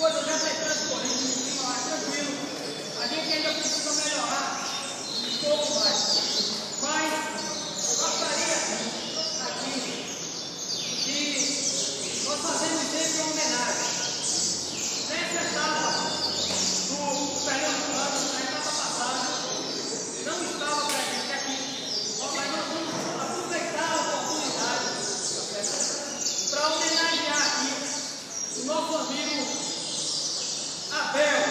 coisas já estão entrando em cima lá, tranquilo. A gente ainda precisa melhorar um pouco mais. Mas eu gostaria aqui de nós fazermos sempre uma homenagem. Nessa etapa do período do ano, na etapa passada, não estava presente aqui, mas nós vamos aproveitar a oportunidade para homenagear aqui o nosso amigo Abel,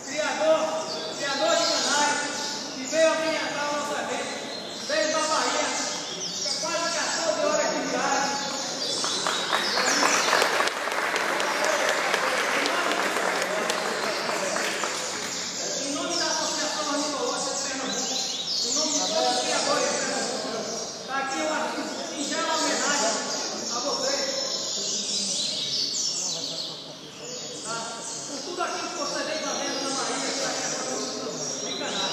criador de canais, que veio orientar o nosso evento, veio da Bahia, quase 14 horas de viagem. Em nome da Associação Ornitológica de Pernambuco, em nome de todos os criadores de Pernambuco, está aqui uma singela homenagem a vocês. Por tudo aquilo que você vem fazendo na Bahia, que está de canal.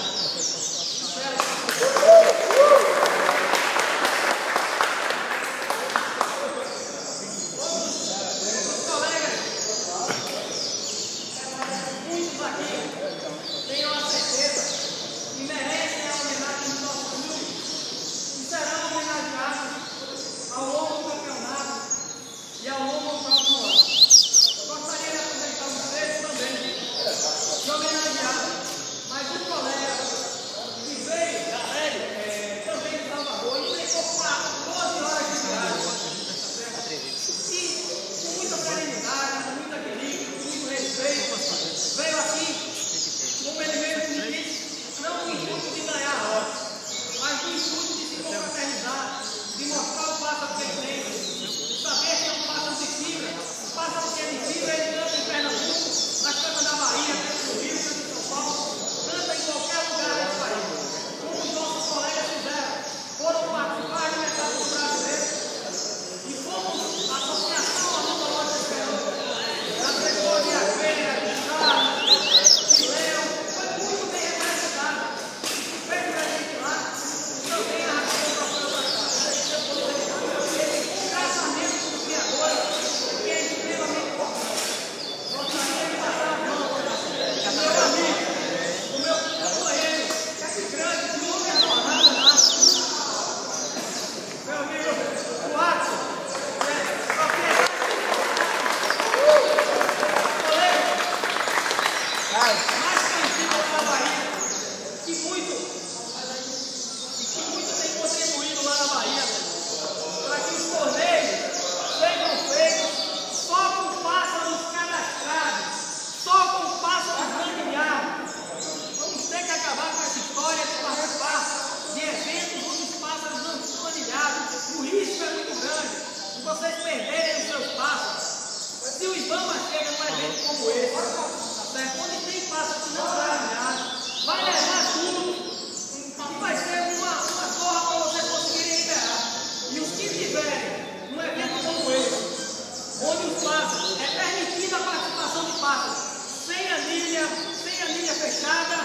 Os colegas, muitos aqui, tenham a certeza que merecem a homenagem do nosso clube e serão homenageados ao longo do campeonato e ao longo do próximo ano. Gostaria de aproveitar vocês também de homenagear mais um colega que veio também de Salvador e ficou 12 horas de viagem. E com muita serenidade, com muita equilíbrio, com muito respeito, veio aqui, como ele mesmo me disse, não com o intuito de ganhar a roda, mas com o intuito de se confraternizar, de mostrar o pássaro que ele tem, de saber que é um pássaro de fibra. O pássaro que é de fibra, ele canta em Pernambuco, na canta da Bahia, canta no Rio, canta em São Paulo, canta em qualquer lugar desse país. Como os nossos colegas fizeram, foram participar de mercado brasileiro e fomos a Associação Ornitológica de Pernambuco, da Preconia, Feira, de Charles, de Leão, foi muito bem representado. Fez pra gente lá, também a Raquel da Casa. Um casamento com os criadores, que é extremamente importante. Gostaria de passar a mão ao meu amigo, o meu companheiro, grande, de longa jornada lá, meu amigo, o Watson, mais conhecido lá na Bahia, que muito tem contribuído lá na Bahia, para que os torneios sejam feitos só com pássaros cadastrados, só com pássaros ranqueados. Vamos ter que acabar com essa história de participar de eventos onde os pássaros não são planilhados. O risco é muito grande de vocês perderem os seus pássaros. Se o Ibama chega num evento como esse, tá certo? Onde tem pássaro que não está alinhado, vai levar tudo e vai ser uma forma para vocês conseguirem liberar. E os que tiverem num evento como esse, onde os pássaros, é permitida a participação de pássaros sem anilha fechada,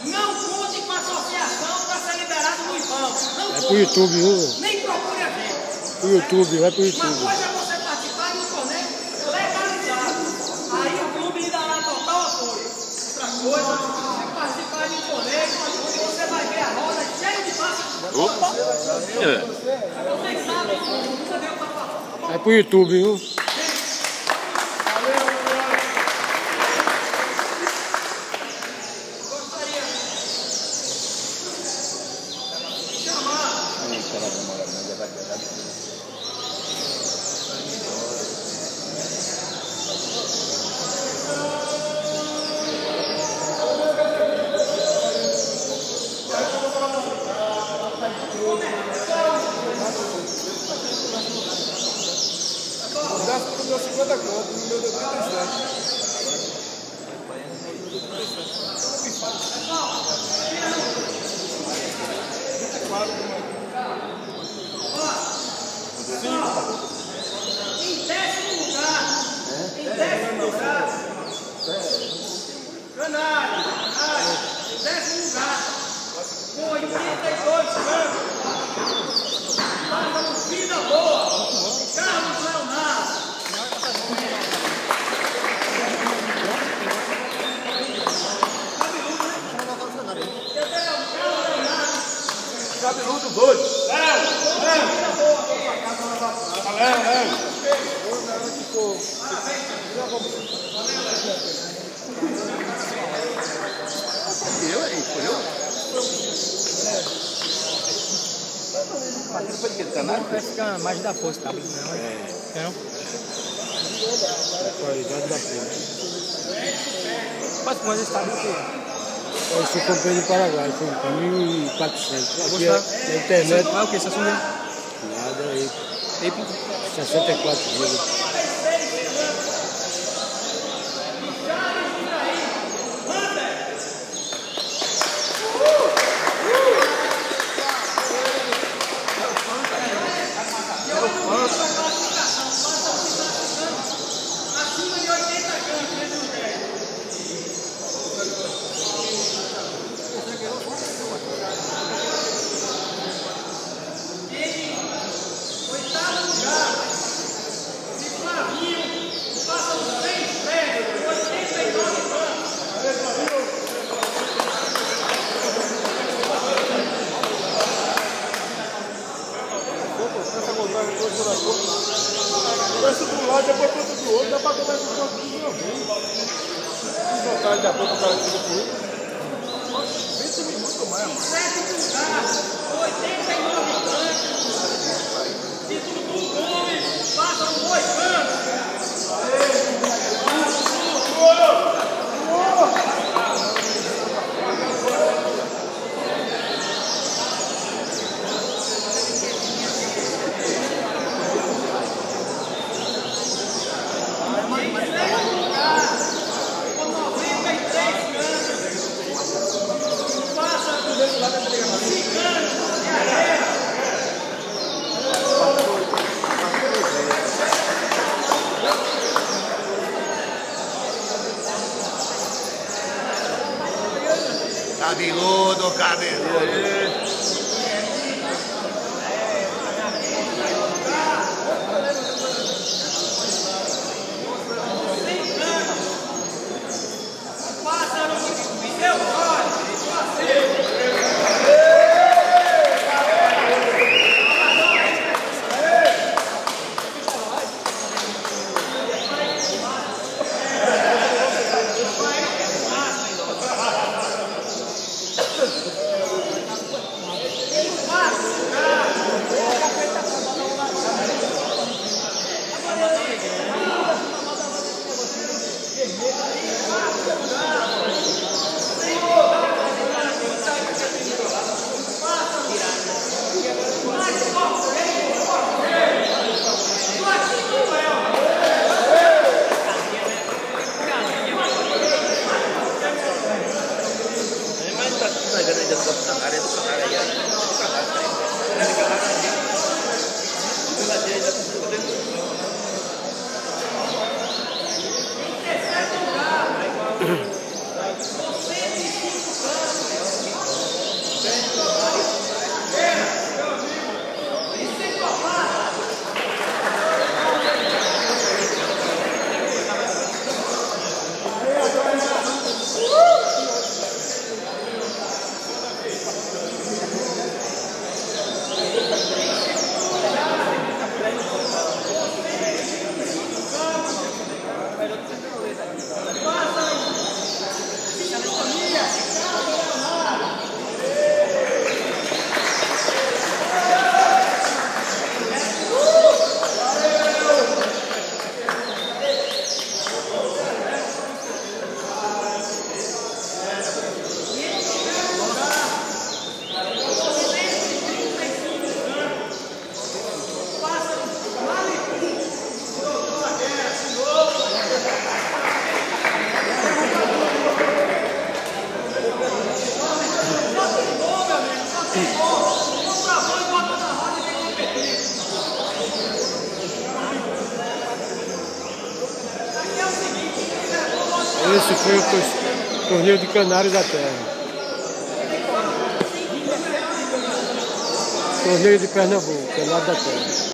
não conte com a associação para ser liberado no Ibama. Não Vai pro YouTube, viu? nem procure aqui. Pro YouTube, vai pro Uma YouTube. coisa é você participar de um torneio legalizado. Aí o clube lhe dará total apoio. Outra coisa é participar de um torneio onde você vai ver a roda cheia de pássaros. Opa! Vocês sabem como você deu para falar. Vai pro YouTube, viu? Gostaria de chamar O meu 50 conto, o meu deu 37. em décimo lugar, Canário, em décimo lugar, com 82 campos. Pássaro Vida Boa, Carlos Leonardo. Vai ficar mais da força, tá? Não? Qualidade da porra. Quanto mais estável que é? Esse eu comprei no Paraguai, foi 1.400. Aqui é a internet. Ah, o que? Samsung? Nada aí. Tape? 64 GB. Acima de 80 cantos, né, André? Em oitavo lugar, de Flavinho, passa os 6 pés, 89 anos. Começa de um lado, depois passa do outro, dá pra começar com o outro de uma vez. Se voltar e depois o cara tira pro outro. 20 minutos mais. Em sétimo lugar, 89 anos. De Dudu Gomes, passa os 2 anos. Cabeludo, cabeludo. Pássaro, seu parceiro. Esse foi o torneio de Canário da Terra. Torneio de Pernambuco, Canário da Terra.